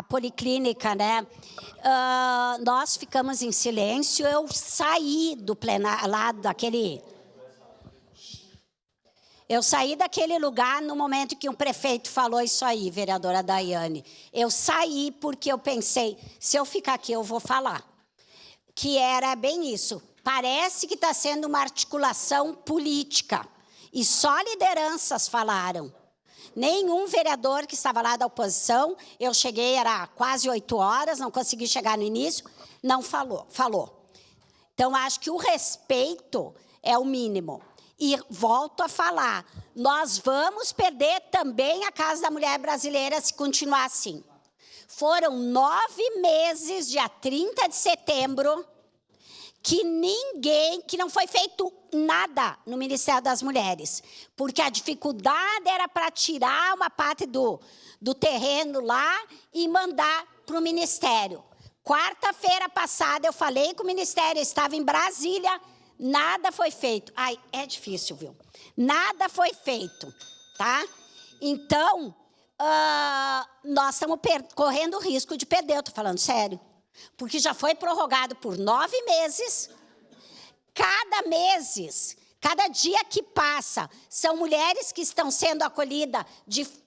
da policlínica, né? Nós ficamos em silêncio, eu saí do plenário, lá daquele... Eu saí daquele lugar no momento que o prefeito falou isso aí, vereadora Daiane. Eu saí porque eu pensei, se eu ficar aqui eu vou falar. Que era bem isso. Parece que está sendo uma articulação política. E só lideranças falaram. Nenhum vereador que estava lá da oposição, eu cheguei, era quase 8 horas, não consegui chegar no início, não falou. Então, acho que o respeito é o mínimo. E volto a falar, nós vamos perder também a Casa da Mulher Brasileira se continuar assim. Foram 9 meses, dia 30 de setembro, que não foi feito nada no Ministério das Mulheres, porque a dificuldade era para tirar uma parte do terreno lá e mandar para o Ministério. Quarta-feira passada eu falei que o Ministério estava em Brasília, nada foi feito. Ai, é difícil, viu? Nada foi feito, tá? Então, nós estamos correndo o risco de perder, eu estou falando sério. Porque já foi prorrogado por 9 meses. Cada dia que passa, são mulheres que estão sendo acolhidas,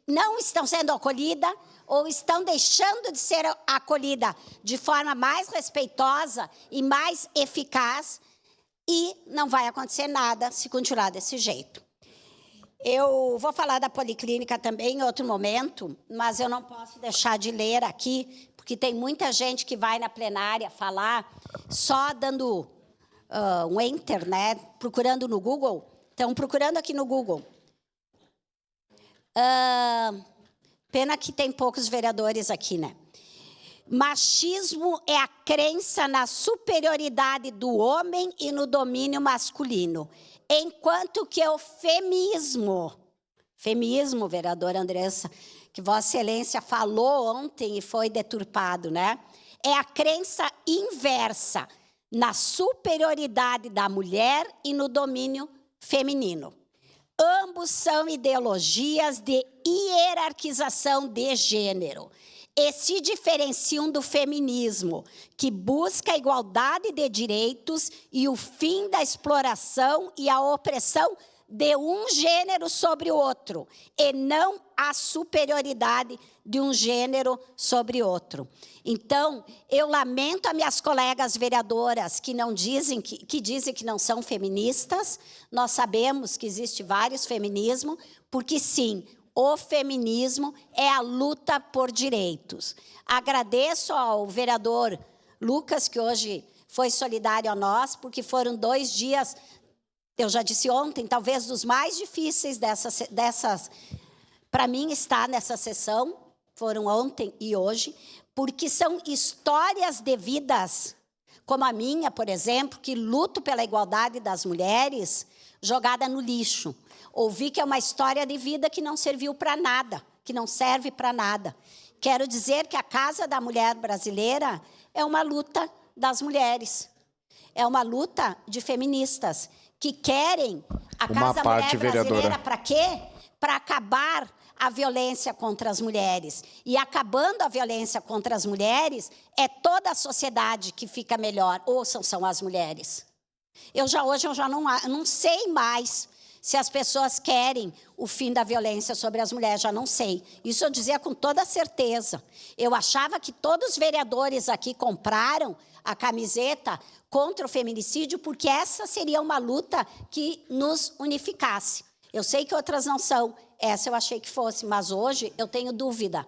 não estão sendo acolhidas, ou estão deixando de ser acolhidas de forma mais respeitosa e mais eficaz, e não vai acontecer nada se continuar desse jeito. Eu vou falar da policlínica também em outro momento, mas eu não posso deixar de ler aqui, porque tem muita gente que vai na plenária falar só dando um enter, né? Procurando no Google. Estão procurando aqui no Google. Pena que tem poucos vereadores aqui, né? Machismo é a crença na superioridade do homem e no domínio masculino, enquanto que o feminismo, vereadora Andressa, que Vossa Excelência falou ontem e foi deturpado, né? É a crença inversa na superioridade da mulher e no domínio feminino. Ambos são ideologias de hierarquização de gênero e se diferenciam do feminismo, que busca a igualdade de direitos e o fim da exploração e a opressão de um gênero sobre o outro, e não a superioridade de um gênero sobre outro. Então, eu lamento as minhas colegas vereadoras que dizem que não são feministas. Nós sabemos que existe vários feminismos, porque sim, o feminismo é a luta por direitos. Agradeço ao vereador Lucas, que hoje foi solidário a nós, porque foram 2 dias, eu já disse ontem, talvez dos mais difíceis dessas para mim estar nessa sessão, foram ontem e hoje, porque são histórias de vidas, como a minha, por exemplo, que luto pela igualdade das mulheres, jogada no lixo. Ouvi que é uma história de vida que não serviu para nada, que não serve para nada. Quero dizer que a Casa da Mulher Brasileira é uma luta das mulheres. É uma luta de feministas que querem a Casa da Mulher Brasileira para quê? Para acabar a violência contra as mulheres. E acabando a violência contra as mulheres, é toda a sociedade que fica melhor. Ouçam, são as mulheres. Hoje eu já não sei mais se as pessoas querem o fim da violência sobre as mulheres, já não sei. Isso eu dizia com toda certeza. Eu achava que todos os vereadores aqui compraram a camiseta contra o feminicídio, porque essa seria uma luta que nos unificasse. Eu sei que outras não são, essa eu achei que fosse, mas hoje eu tenho dúvida.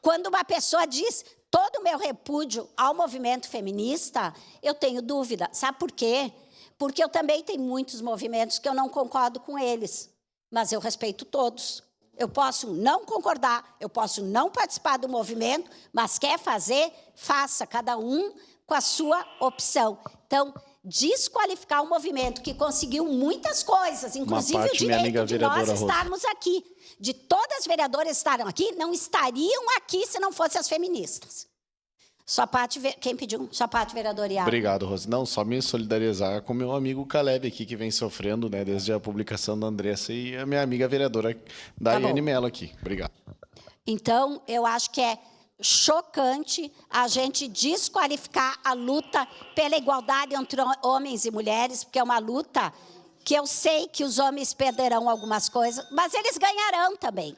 Quando uma pessoa diz todo o meu repúdio ao movimento feminista, eu tenho dúvida. Sabe por quê? Porque eu também tenho muitos movimentos que eu não concordo com eles, mas eu respeito todos. Eu posso não concordar, eu posso não participar do movimento, mas quer fazer, faça, cada um com a sua opção. Então, desqualificar um movimento que conseguiu muitas coisas, inclusive o direito de nós estarmos aqui, de todas as vereadoras estarem aqui, não estariam aqui se não fossem as feministas. Sua parte, quem pediu? Sua parte, vereador Iago. Obrigado, Rose. Não, só me solidarizar com meu amigo Caleb aqui, que vem sofrendo, né, desde a publicação da Andressa, e a minha amiga vereadora Daiane Mello aqui. Obrigado. Então, eu acho que é chocante a gente desqualificar a luta pela igualdade entre homens e mulheres, porque é uma luta que eu sei que os homens perderão algumas coisas, mas eles ganharão também.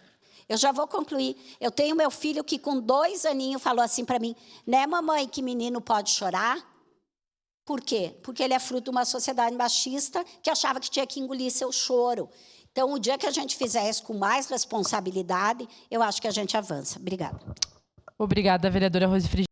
Eu já vou concluir. Eu tenho meu filho que com 2 aninhos falou assim para mim, né, mamãe, que menino pode chorar? Por quê? Porque ele é fruto de uma sociedade machista que achava que tinha que engolir seu choro. Então, o dia que a gente fizer isso com mais responsabilidade, eu acho que a gente avança. Obrigada. Obrigada, vereadora Rose Frigiano.